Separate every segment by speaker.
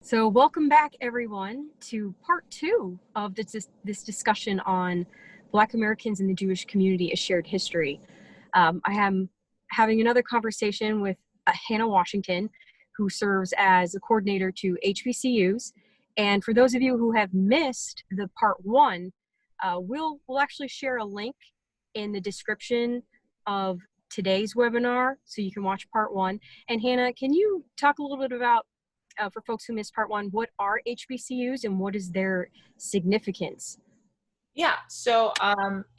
Speaker 1: So welcome back, everyone, to part two of this discussion on Black Americans in the Jewish community, a shared history. I am having another conversation with Hannah Washington, who serves as a coordinator to HBCUs. And for those of you who have missed the part one, we'll actually share a link in the description of today's webinar so you can watch part one. And Hannah, can you talk a little bit about for folks who missed part one, what are HBCUs and what is their significance?
Speaker 2: Yeah, so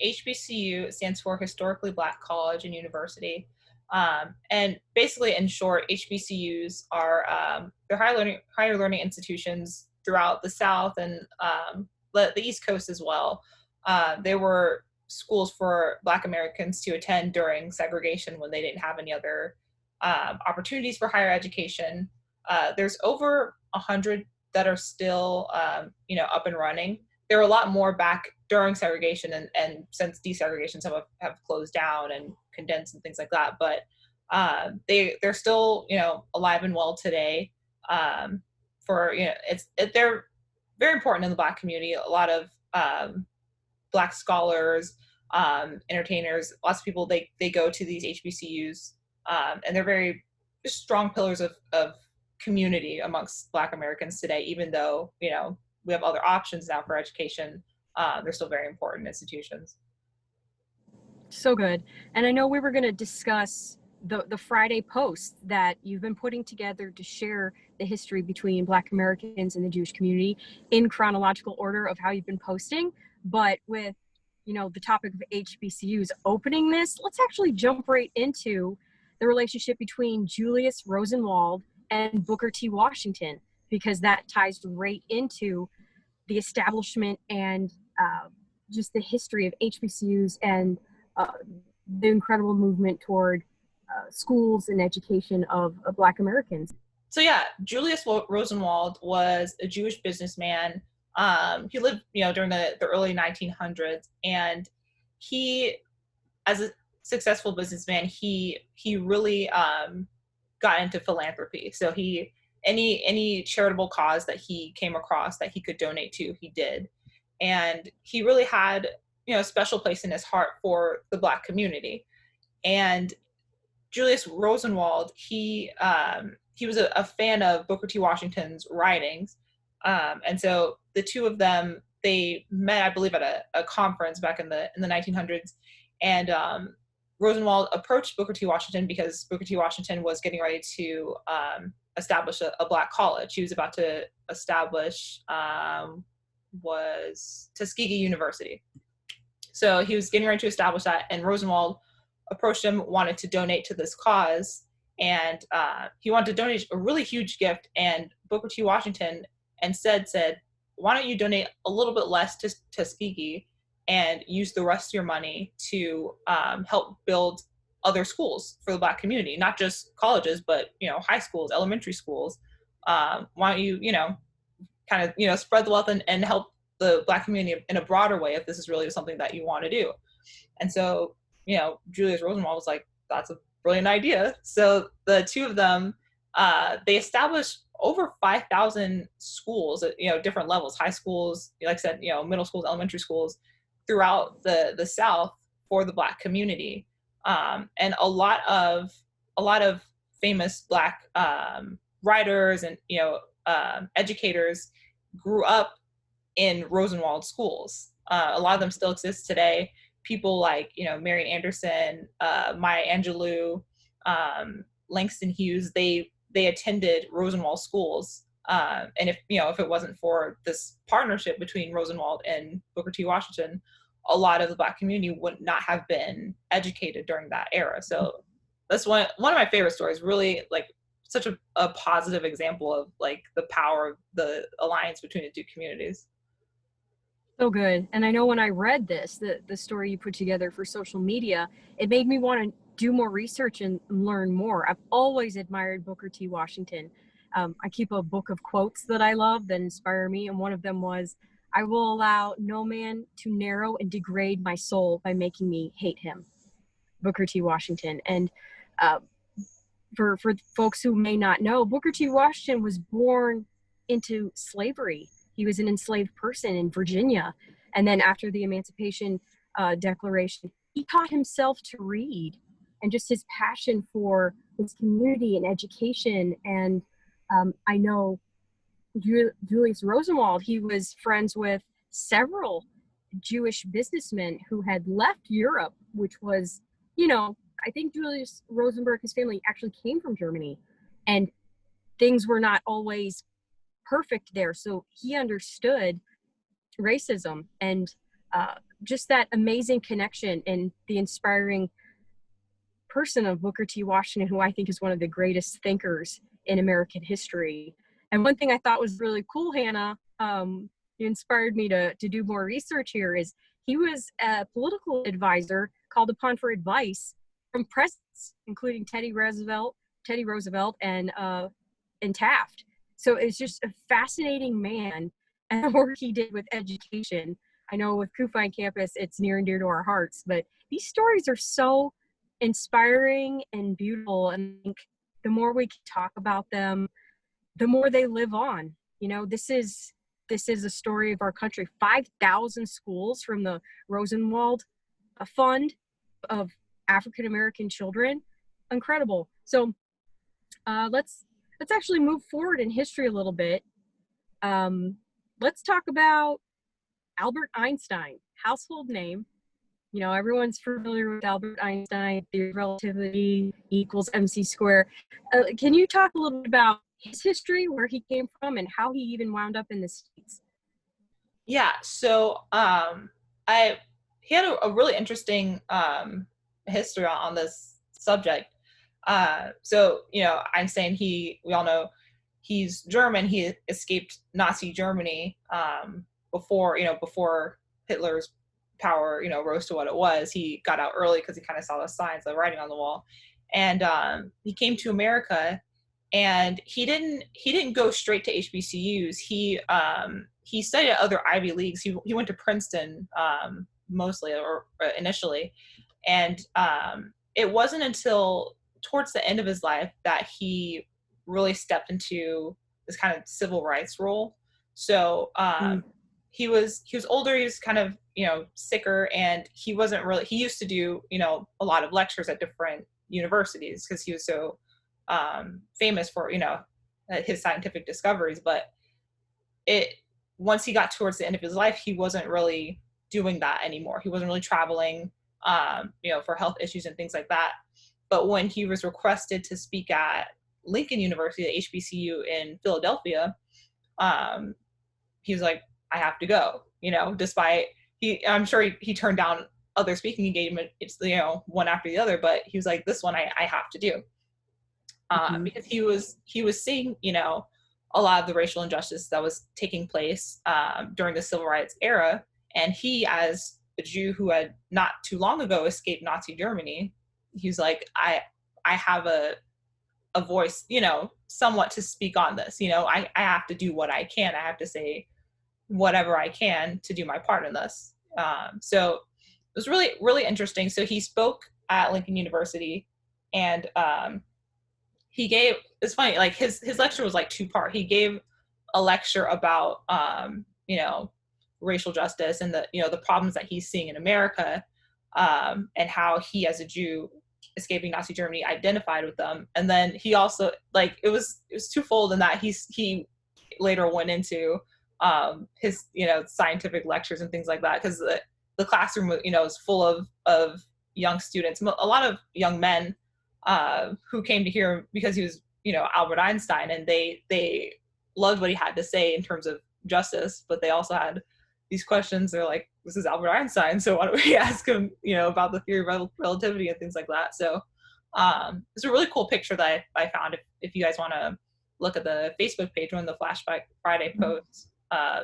Speaker 2: HBCU stands for Historically Black College and University. And basically, in short, HBCUs are they're higher learning institutions throughout the South and the East Coast as well. They were schools for Black Americans to attend during segregation when they didn't have any other opportunities for higher education. There's over 100 that are still up and running. There were a lot more back during segregation, and since desegregation, some have closed down and condensed and things like that. But they're still alive and well today. They're very important in the Black community. A lot of Black scholars, entertainers, lots of people they go to these HBCUs, and they're very strong pillars of community amongst Black Americans today. Even though we have other options now for education, they're still very important institutions.
Speaker 1: So good. And I know we were going to discuss the Friday post that you've been putting together to share the history between Black Americans and the Jewish community in chronological order of how you've been posting. But with the topic of HBCUs opening this, let's actually jump right into the relationship between Julius Rosenwald and Booker T. Washington, because that ties right into the establishment and just the history of HBCUs and the incredible movement toward schools and education of Black Americans.
Speaker 2: So yeah, Julius Rosenwald was a Jewish businessman. He lived, during the early 1900s, and he, as a successful businessman, he really got into philanthropy. So any charitable cause that he came across that he could donate to, he did. And he really had, a special place in his heart for the Black community. And Julius Rosenwald, he was a fan of Booker T. Washington's writings. And so the two of them, they met, I believe, at a conference back in the 1900s. And Rosenwald approached Booker T. Washington because Booker T. Washington was getting ready to establish a Black college. He was about to establish was Tuskegee University. So he was getting ready to establish that, and Rosenwald approached him, wanted to donate to this cause, and he wanted to donate a really huge gift. And Booker T. Washington instead said, why don't you donate a little bit less to Tuskegee and use the rest of your money to help build other schools for the Black community, not just colleges, but high schools, elementary schools. Why don't you kind of spread the wealth and help the Black community in a broader way if this is really something that you want to do. And so Julius Rosenwald was like, that's a brilliant idea. So the two of them, they established over 5,000 schools at different levels, high schools, like I said, middle schools, elementary schools, throughout the South for the Black community. And a lot of famous Black writers and educators grew up in Rosenwald schools. A lot of them still exist today. People like Marian Anderson, Maya Angelou, Langston Hughes, they attended Rosenwald schools. And if it wasn't for this partnership between Rosenwald and Booker T. Washington, a lot of the Black community would not have been educated during that era. So that's one of my favorite stories. Really, like, such a positive example of like the power of the alliance between the two communities.
Speaker 1: So good. And I know when I read this, the story you put together for social media, it made me want to do more research and learn more. I've always admired Booker T. Washington. I keep a book of quotes that I love that inspire me, and one of them was, I will allow no man to narrow and degrade my soul by making me hate him. Booker T. Washington. And for folks who may not know, Booker T. Washington was born into slavery. He was an enslaved person in Virginia. And then after the Emancipation Declaration, he taught himself to read, and just his passion for his community and education. And I know Julius Rosenwald, he was friends with several Jewish businessmen who had left Europe, which was, you know, I think Julius Rosenberg, his family actually came from Germany, and things were not always perfect there. So he understood racism, and just that amazing connection and the inspiring person of Booker T. Washington, who I think is one of the greatest thinkers in American history. And one thing I thought was really cool, Hannah, you inspired me to do more research here, is he was a political advisor called upon for advice from presidents, including Teddy Roosevelt, and Taft. So it's just a fascinating man, and the work he did with education. I know with CUFI campus, it's near and dear to our hearts, but these stories are so inspiring and beautiful. And I think the more we can talk about them, the more they live on. You know, this is a story of our country. 5,000 schools from the Rosenwald Fund of African American children. Incredible. So let's actually move forward in history a little bit. Let's talk about Albert Einstein, household name. You know, everyone's familiar with Albert Einstein, theory of relativity equals MC squared. Can you talk a little bit about his history, where he came from, and how he even wound up in the States?
Speaker 2: Yeah, so he had a really interesting history on this subject. So, you know, Einstein, we all know he's German. He escaped Nazi Germany before Hitler's power, rose to what it was. He got out early because he kind of saw the signs, the writing on the wall. And he came to America, and he didn't go straight to HBCUs. He studied at other Ivy Leagues. He went to Princeton mostly, or initially. And it wasn't until towards the end of his life that he really stepped into this kind of civil rights role. So he was older. He was kind of sicker, and he used to do a lot of lectures at different universities because he was so famous for his scientific discoveries. But once he got towards the end of his life, he wasn't really doing that anymore. He wasn't really traveling for health issues and things like that. But when he was requested to speak at Lincoln University, the HBCU in Philadelphia, he was like, I have to go, despite I'm sure he turned down other speaking engagements, one after the other, but he was like, this one I have to do. Because he was seeing, a lot of the racial injustice that was taking place during the civil rights era. And he, as a Jew who had not too long ago escaped Nazi Germany, he was like, I have a voice, somewhat to speak on this. I have to do what I can. I have to say whatever I can to do my part in this. So it was really, really interesting. So he spoke at Lincoln University, and it's funny, like his lecture was like two-part. He gave a lecture about, racial justice and the problems that he's seeing in America, and how he, as a Jew escaping Nazi Germany, identified with them. And then he also, like, it was twofold in that he later went into his scientific lectures and things like that, because the classroom was full of young students, a lot of young men who came to hear him because he was Albert Einstein, and they loved what he had to say in terms of justice, but they also had these questions. They're like, this is Albert Einstein, so why don't we ask him about the theory of relativity and things like that. So it's a really cool picture that I found. If you guys want to look at the Facebook page when the Flashback Friday posts,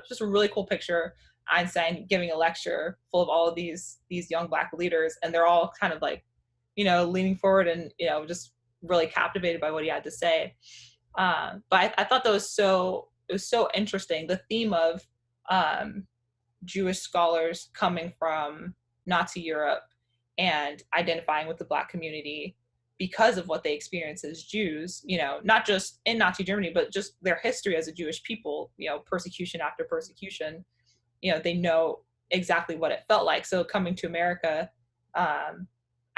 Speaker 2: just a really cool picture. Einstein giving a lecture full of all of these young Black leaders, and they're all kind of like leaning forward and just really captivated by what he had to say. But I thought that was so interesting, the theme of Jewish scholars coming from Nazi Europe and identifying with the Black community, because of what they experienced as Jews, you know, not just in Nazi Germany, but just their history as a Jewish people, you know, persecution after persecution, you know, they know exactly what it felt like. So coming to America,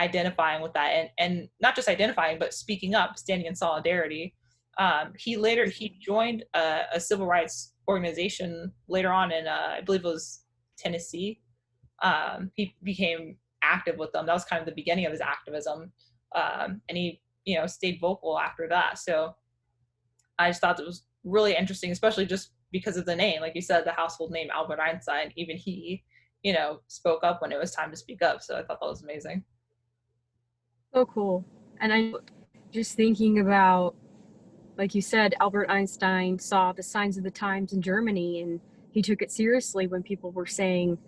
Speaker 2: identifying with that, and not just identifying, but speaking up, standing in solidarity. He joined a civil rights organization later on in, I believe it was Tennessee. He became active with them. That was kind of the beginning of his activism. And he, you know, stayed vocal after that. So I just thought it was really interesting, especially just because of the name. Like you said, the household name Albert Einstein, even he, you know, spoke up when it was time to speak up. So I thought that was amazing.
Speaker 1: So cool. And I just thinking about, like you said, Albert Einstein saw the signs of the times in Germany, and he took it seriously when people were saying,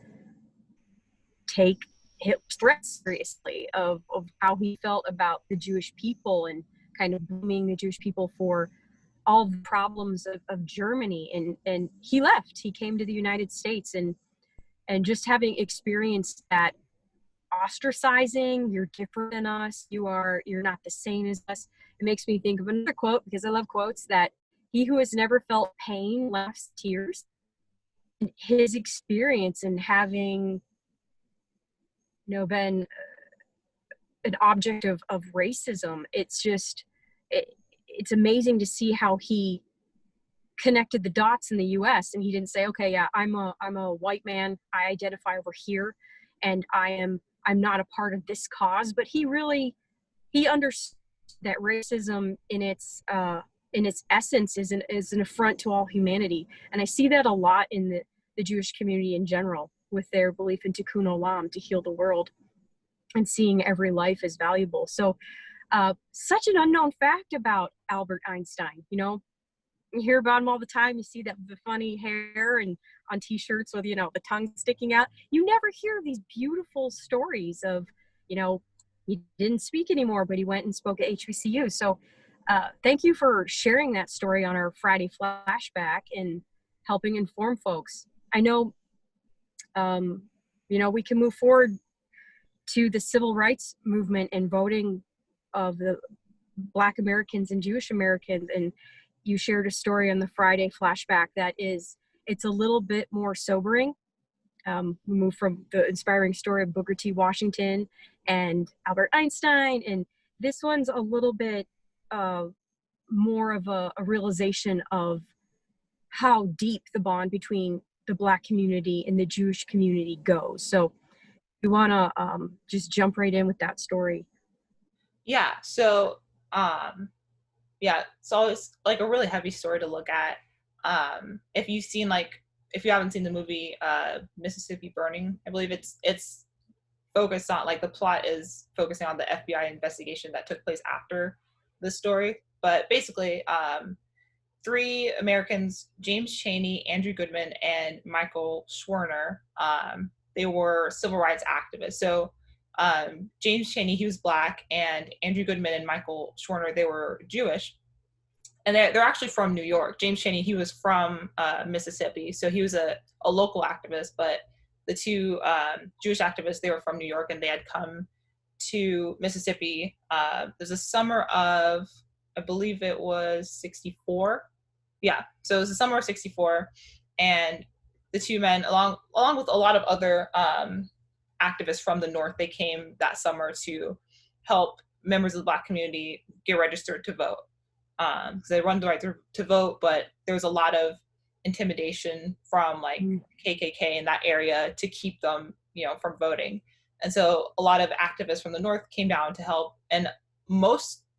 Speaker 1: take Hitler's threats seriously, of how he felt about the Jewish people, and kind of blaming the Jewish people for all the problems of Germany. And he left. He came to the United States, and just having experienced that ostracizing, you're different than us, you're not the same as us. It makes me think of another quote, because I love quotes, that he who has never felt pain laughs tears. His experience in having, you know, been an object of racism, it's just, it's amazing to see how he connected the dots in the US, and he didn't say, okay, yeah, I'm a white man, I identify over here, and I'm not a part of this cause. But he understood that racism in its essence is an affront to all humanity. And I see that a lot in the Jewish community in general, with their belief in tikkun olam, to heal the world, and seeing every life as valuable. So such an unknown fact about Albert Einstein. You know, you hear about him all the time. You see the funny hair and on t-shirts with, you know, the tongue sticking out. You never hear these beautiful stories of, you know, he didn't speak anymore, but he went and spoke at HBCU. So thank you for sharing that story on our Friday flashback and helping inform folks. I know, you know, we can move forward to the civil rights movement and voting of the Black Americans and Jewish Americans. And you shared a story on the Friday flashback that it's a little bit more sobering. We moved from the inspiring story of Booker T. Washington and Albert Einstein, and this one's a little bit more of a realization of how deep the bond between the Black community and the Jewish community goes. So we want to just jump right in with that story.
Speaker 2: Yeah. So, yeah, it's always like a really heavy story to look at. If you haven't seen the movie Mississippi Burning, I believe it's focused on, like, the plot is focusing on the FBI investigation that took place after the story. But basically, three Americans, James Chaney, Andrew Goodman, and Michael Schwerner, they were civil rights activists. So James Chaney, he was Black, and Andrew Goodman and Michael Schwerner, they were Jewish. And they're actually from New York. James Chaney, he was from Mississippi, so he was a local activist, but the two Jewish activists, they were from New York, and they had come to Mississippi. There's a summer of, I believe it was 64. Yeah, so it was the summer of 64, and the two men, along with a lot of other activists from the North, they came that summer to help members of the Black community get registered to vote. Because they run the right to vote, but there was a lot of intimidation from, like, KKK in that area to keep them, you know, from voting. And so a lot of activists from the North came down to help, and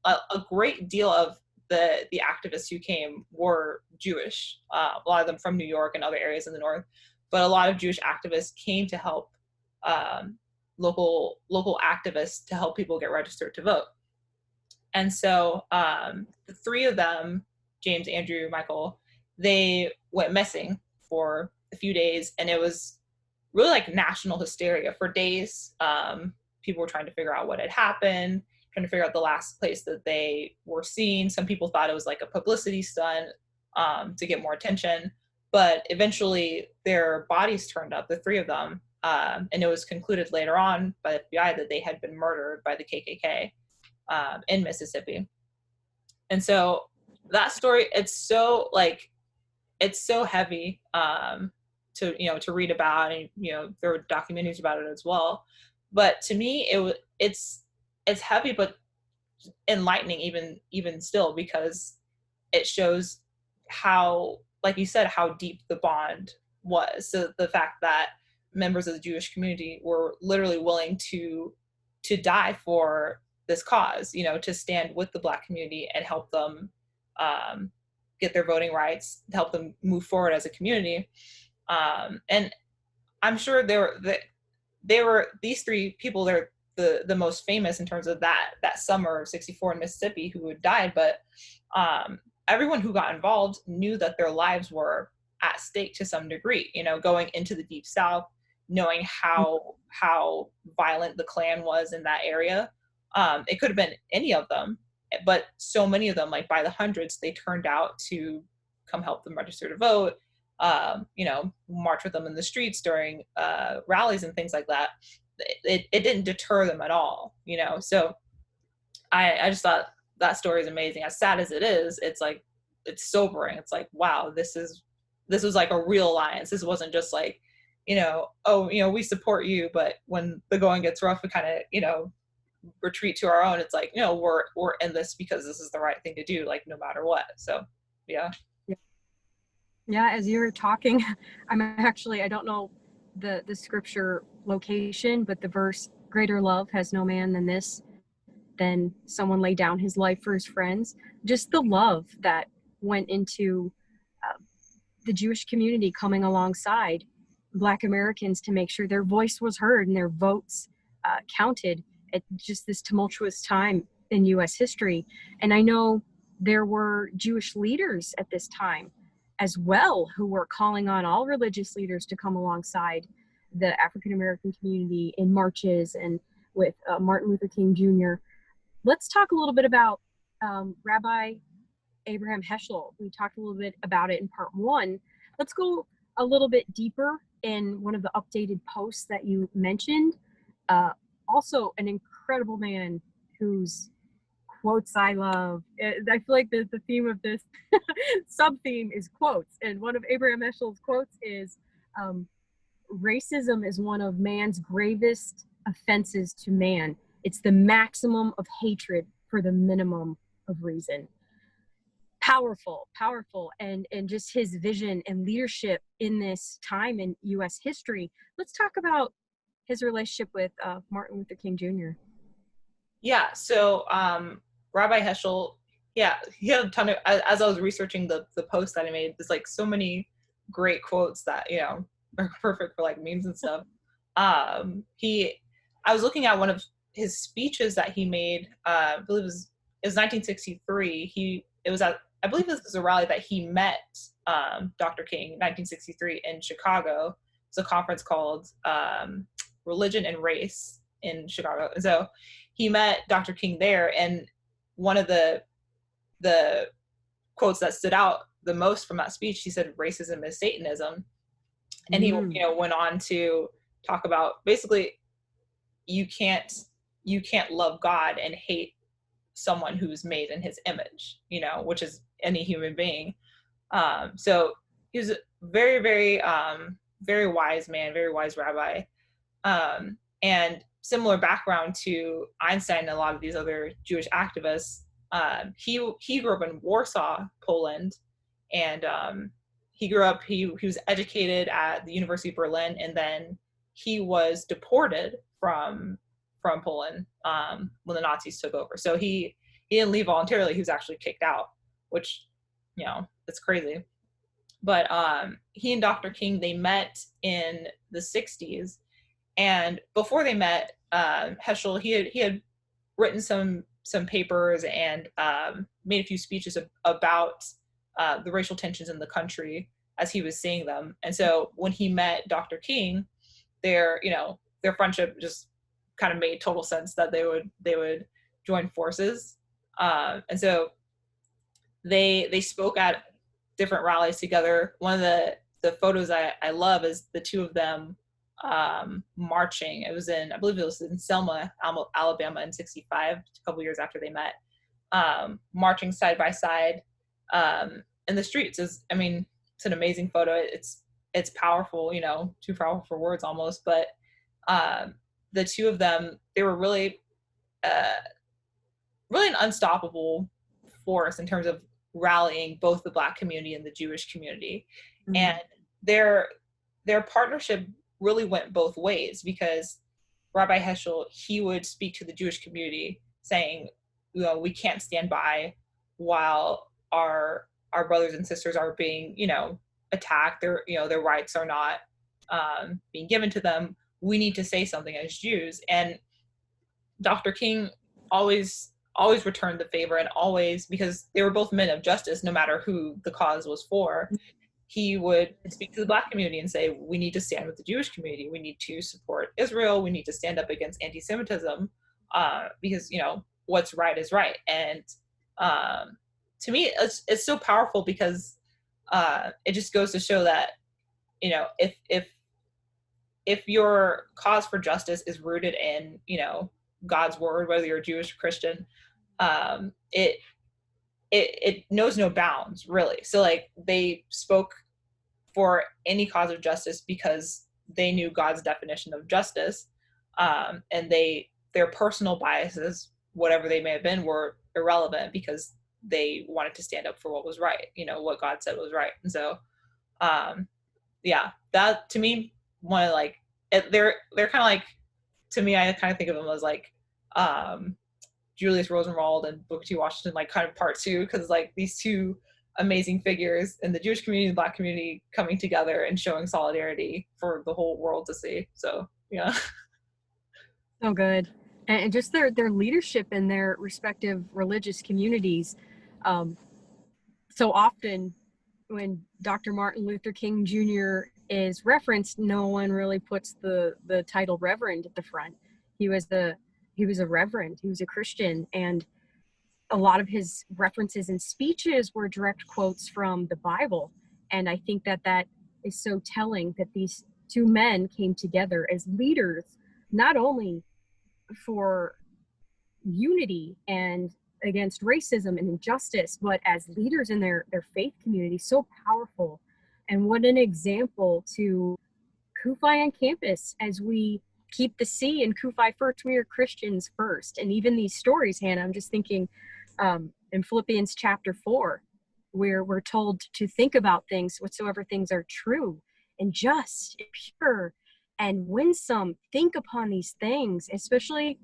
Speaker 2: a great deal of the activists who came were Jewish. A lot of them from New York and other areas in the North, but a lot of Jewish activists came to help local activists to help people get registered to vote. And so the three of them, James, Andrew, Michael, they went missing for a few days, and it was really like national hysteria for days. People were trying to figure out what had happened, trying to figure out the last place that they were seen. Some people thought it was like a publicity stunt to get more attention, but eventually their bodies turned up, the three of them, and it was concluded later on by the FBI that they had been murdered by the KKK. in Mississippi. And so that story, it's so heavy to read about, and there were documentaries about it as well. But to me, it's heavy but enlightening, even still, because it shows how, like you said, how deep the bond was. So the fact that members of the Jewish community were literally willing to die for this cause, to stand with the Black community and help them get their voting rights, to help them move forward as a community. And I'm sure they were these three people. They're the most famous in terms of that summer of '64 in Mississippi who had died, but everyone who got involved knew that their lives were at stake to some degree. Going into the Deep South, knowing how violent the Klan was in that area. It could have been any of them, but so many of them, like by the hundreds, they turned out to come help them register to vote, march with them in the streets during rallies and things like that. It didn't deter them at all, So I just thought that story is amazing. As sad as it is, it's like, it's sobering. It's like, wow, this was like a real alliance. This wasn't just like, we support you, but when the going gets rough, we kind of, retreat to our own. It's like, we're in this because this is the right thing to do, like no matter what. So yeah.
Speaker 1: As you were talking, I don't know the scripture location, but the verse, greater love has no man than this, than someone lay down his life for his friends. Just the love that went into the Jewish community coming alongside Black Americans to make sure their voice was heard and their votes counted at just this tumultuous time in U.S. history. And I know there were Jewish leaders at this time as well who were calling on all religious leaders to come alongside the African American community in marches and with Martin Luther King Jr. Let's talk a little bit about Rabbi Abraham Heschel. We talked a little bit about it in part one. Let's go a little bit deeper in one of the updated posts that you mentioned. Also an incredible man whose quotes I love. I feel like the theme of this sub-theme is quotes. And one of Abraham Heschel's quotes is, racism is one of man's gravest offenses to man. It's the maximum of hatred for the minimum of reason. Powerful, and just his vision and leadership in this time in U.S. history. Let's talk about his relationship with Martin Luther King Jr.
Speaker 2: Yeah, so Rabbi Heschel, he had a ton of, as I was researching the post that I made, there's like so many great quotes that, are perfect for like memes and stuff. I was looking at one of his speeches that he made, I believe it was 1963. I believe this was a rally that he met Dr. King in 1963 in Chicago. It's a conference called Religion and Race in Chicago. And so he met Dr. King there, and one of the quotes that stood out the most from that speech, he said, "Racism is Satanism." And he went on to talk about basically you can't love God and hate someone who's made in his image, which is any human being. So he was a very, very, very wise man, very wise rabbi. And similar background to Einstein and a lot of these other Jewish activists. He grew up in Warsaw, Poland, and he was educated at the University of Berlin, and then he was deported from Poland when the Nazis took over. So he didn't leave voluntarily. He was actually kicked out, which, it's crazy. But he and Dr. King, they met in the 60s. And before they met, Heschel, he had written some papers and made a few speeches about the racial tensions in the country as he was seeing them. And so when he met Dr. King, their friendship just kind of made total sense that they would join forces. And so they spoke at different rallies together. One of the photos I love is the two of them marching. It was I believe it was in Selma, Alabama in 65, a couple years after they met, marching side by side in the streets. I mean, it's an amazing photo. It's powerful, too powerful for words almost, but the two of them, they were really, really an unstoppable force in terms of rallying both the Black community and the Jewish community.
Speaker 1: Mm.
Speaker 2: And their partnership really went both ways, because Rabbi Heschel, he would speak to the Jewish community saying, we can't stand by while our brothers and sisters are being, attacked. Their rights are not being given to them. We need to say something as Jews. And Dr. King always returned the favor, and always, because they were both men of justice, no matter who the cause was for, he would speak to the Black community and say, we need to stand with the Jewish community. We need to support Israel. We need to stand up against anti-Semitism, because, what's right is right. And to me, it's so powerful, because it just goes to show that, if your cause for justice is rooted in, God's word, whether you're Jewish or Christian, it knows no bounds, really. So like, they spoke for any cause of justice because they knew God's definition of justice, and their personal biases, whatever they may have been, were irrelevant, because they wanted to stand up for what was right, what God said was right. And so that, to me, one of like, they're kind of like, to me, I kind of think of them as like Julius Rosenwald and Booker T. Washington, like kind of part two, because like these two amazing figures in the Jewish community and Black community coming together and showing solidarity for the whole world to see. So yeah.
Speaker 1: So good. And just their leadership in their respective religious communities. So often when Dr. Martin Luther King Jr. is referenced, no one really puts the title Reverend at the front. He was a reverend, he was a Christian, and a lot of his references and speeches were direct quotes from the Bible. And I think that is so telling, that these two men came together as leaders, not only for unity and against racism and injustice, but as leaders in their faith community. So powerful. And what an example to CUFI on campus, as we keep the C in CUFI first. We are Christians first. And even these stories, Hannah, I'm just thinking in Philippians chapter 4, where we're told to think about things whatsoever things are true and just and pure and winsome. Think upon these things, especially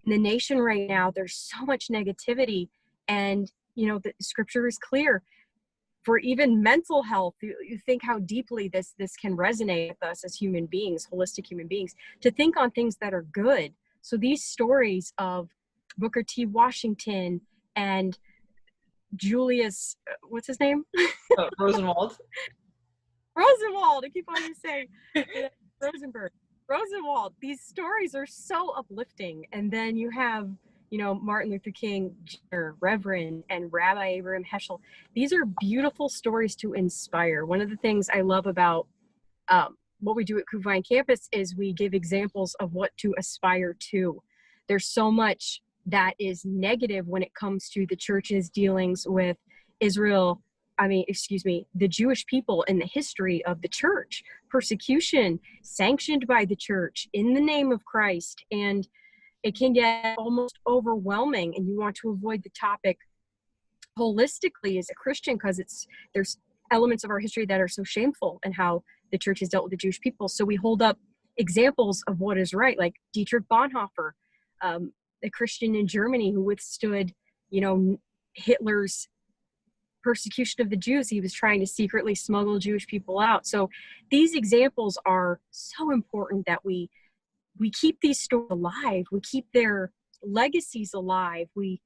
Speaker 1: in the nation right now. There's so much negativity, and the scripture is clear. For even mental health, you think how deeply this can resonate with us as human beings, holistic human beings, to think on things that are good. So these stories of Booker T. Washington and Julius, what's his name?
Speaker 2: Rosenwald.
Speaker 1: Rosenwald, I keep on saying Rosenwald. These stories are so uplifting. And then you have, Martin Luther King Jr., Reverend, and Rabbi Abraham Heschel. These are beautiful stories to inspire. One of the things I love about what we do at CUFI on campus is we give examples of what to aspire to. There's so much that is negative when it comes to the church's dealings with the Jewish people in the history of the church. Persecution sanctioned by the church in the name of Christ. And it can get almost overwhelming, and you want to avoid the topic holistically as a Christian, because there's elements of our history that are so shameful and how the church has dealt with the Jewish people. So we hold up examples of what is right, like Dietrich Bonhoeffer, a Christian in Germany who withstood, Hitler's persecution of the Jews. He was trying to secretly smuggle Jewish people out. So these examples are so important, that we keep these stories alive. We keep their legacies alive. We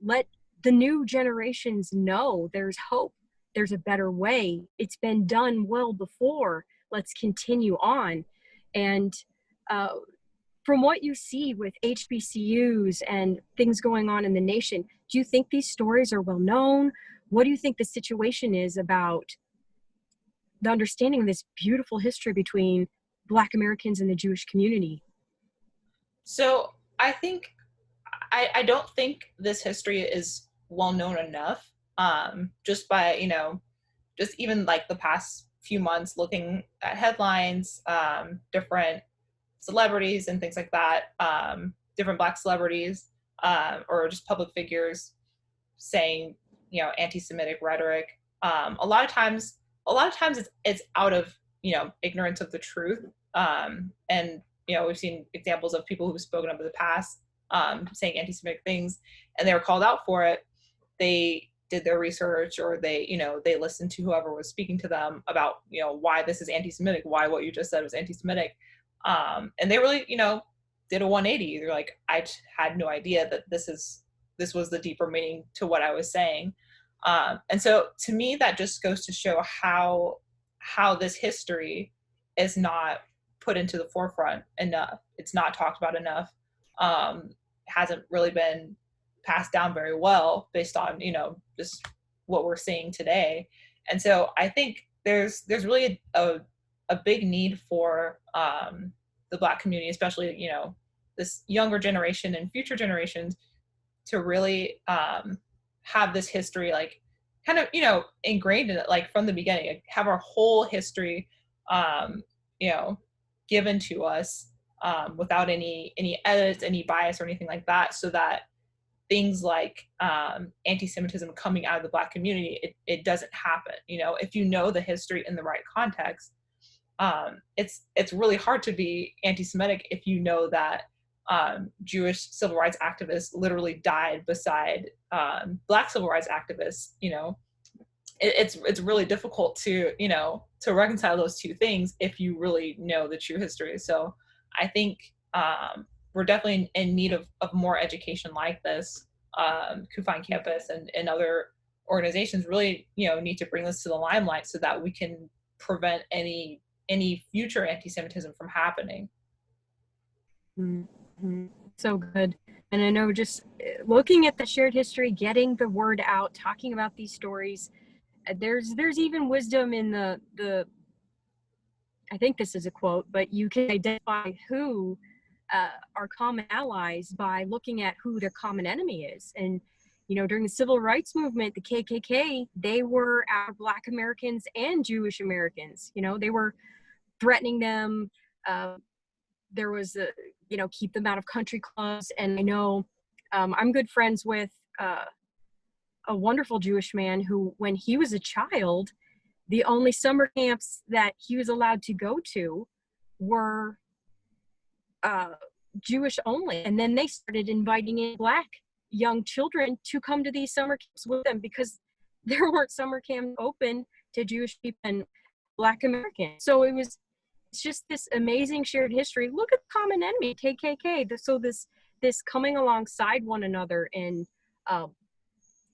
Speaker 1: let the new generations know there's hope. There's a better way. It's been done well before. Let's continue on. And from what you see with HBCUs and things going on in the nation, do you think these stories are well known? What do you think the situation is about the understanding of this beautiful history between Black Americans in the Jewish community?
Speaker 2: So I think I don't think this history is well known enough. Just by, just even like the past few months looking at headlines, different celebrities and things like that, different Black celebrities, or just public figures saying, anti-Semitic rhetoric. A lot of times it's out of, ignorance of the truth. And we've seen examples of people who've spoken up in the past, saying anti-Semitic things, and they were called out for it. They did their research, or they listened to whoever was speaking to them about, why this is anti-Semitic, why what you just said was anti-Semitic. And they really, did a 180. They're like, had no idea that this was the deeper meaning to what I was saying. And so to me, that just goes to show how this history is not put into the forefront enough. It's not talked about enough. Hasn't really been passed down very well based on, just what we're seeing today. And so I think there's really a big need for the Black community, especially, this younger generation and future generations, to really have this history, like, kind of, ingrained in it, like from the beginning, like, have our whole history, given to us, without any edits, any bias, or anything like that, so that things like anti-Semitism coming out of the Black community, it doesn't happen. If you know the history in the right context, it's really hard to be anti-Semitic if you know that Jewish civil rights activists literally died beside Black civil rights activists. It's really difficult to reconcile those two things if you really know the true history. So I think we're definitely in need of more education like this. CUFI Campus and other organizations really need to bring this to the limelight so that we can prevent any future anti-Semitism from happening.
Speaker 1: Mm-hmm. So good. And I know, just looking at the shared history, getting the word out, talking about these stories, there's even wisdom in the I think this is a quote, but you can identify who are common allies by looking at who their common enemy is. And during the civil rights movement, the KKK, they were our Black Americans and Jewish Americans. They were threatening them. There was keep them out of country clubs. And I know I'm good friends with a wonderful Jewish man who, when he was a child, the only summer camps that he was allowed to go to were Jewish only. And then they started inviting in Black young children to come to these summer camps with them, because there weren't summer camps open to Jewish people and Black Americans. So it's just this amazing shared history. Look at the common enemy, KKK. So this coming alongside one another and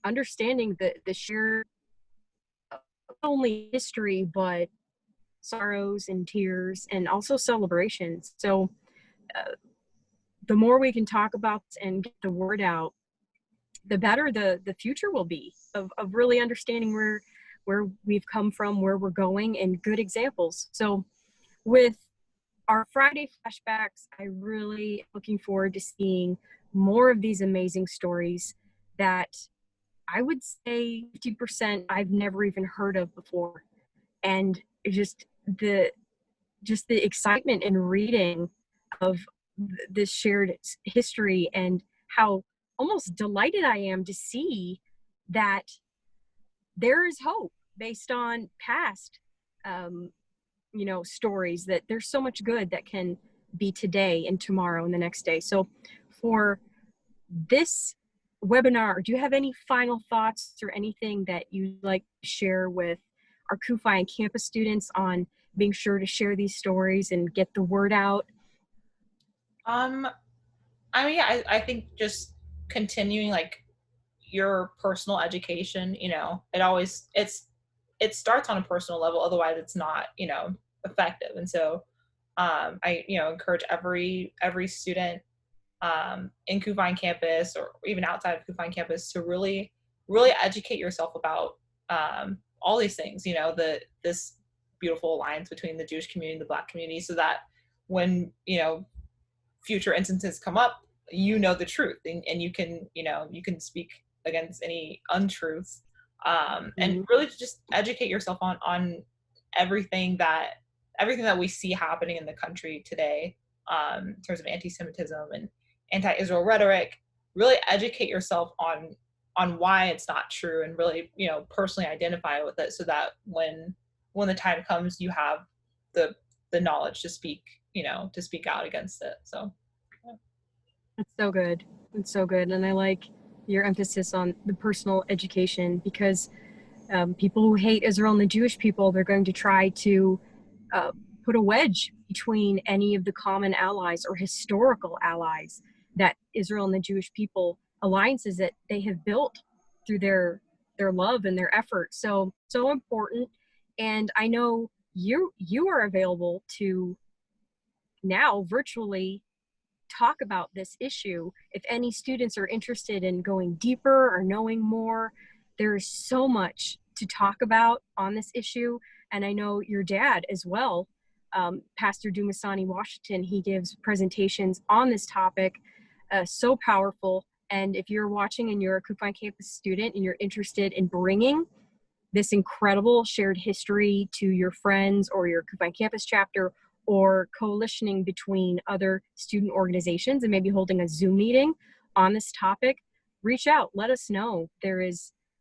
Speaker 1: understanding the shared, not only history, but sorrows and tears and also celebrations. So the more we can talk about and get the word out, the better the future will be of really understanding where we've come from, where we're going, and good examples. So with our Friday flashbacks, I really looking forward to seeing more of these amazing stories that I would say 50% I've never even heard of before. And just the excitement in reading of this shared history, and how almost delighted I am to see that there is hope based on past stories, that there's so much good that can be today and tomorrow and the next day. So for this webinar, do you have any final thoughts or anything that you'd like to share with our CUFI and campus students on being sure to share these stories and get the word out?
Speaker 2: I think just continuing, like, your personal education, it starts on a personal level, otherwise it's not, effective. And so I encourage every student in CUFI campus, or even outside of CUFI campus, to really educate yourself about all these things, this beautiful alliance between the Jewish community and the Black community, so that when, you know, future instances come up, you know the truth, and you can, you know, you can speak against any untruths, and really just educate yourself on everything that we see happening in the country today, in terms of anti-Semitism and anti-Israel rhetoric. Really educate yourself on why it's not true, and really, you know, personally identify with it, so that when the time comes, you have the knowledge to speak, you know, to speak out against it. So yeah.
Speaker 1: It's so good. It's so good. And I like your emphasis on the personal education, because people who hate Israel and the Jewish people, they're going to try to put a wedge between any of the common allies or historical allies that Israel and the Jewish people, alliances that they have built through their love and their effort. So important. And I know you are available to now virtually talk about this issue. If any students are interested in going deeper or knowing more, there's so much to talk about on this issue. And I know your dad as well, Pastor Dumasani Washington, he gives presentations on this topic, so powerful. And if you're watching and you're a CUFI campus student and you're interested in bringing this incredible shared history to your friends or your CUFI campus chapter, or coalitioning between other student organizations and maybe holding a Zoom meeting on this topic, reach out, let us know.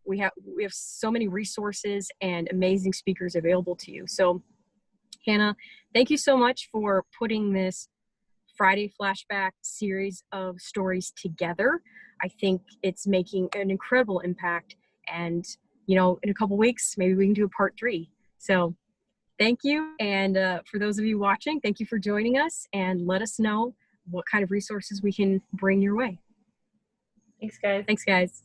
Speaker 1: We have so many resources and amazing speakers available to you. So Hannah, thank you so much for putting this Friday flashback series of stories together. I think it's making an incredible impact, and you know, in a couple weeks, maybe we can do a part 3. So thank you. And for those of you watching, thank you for joining us, and let us know what kind of resources we can bring your way.
Speaker 2: Thanks, guys.
Speaker 1: Thanks, guys.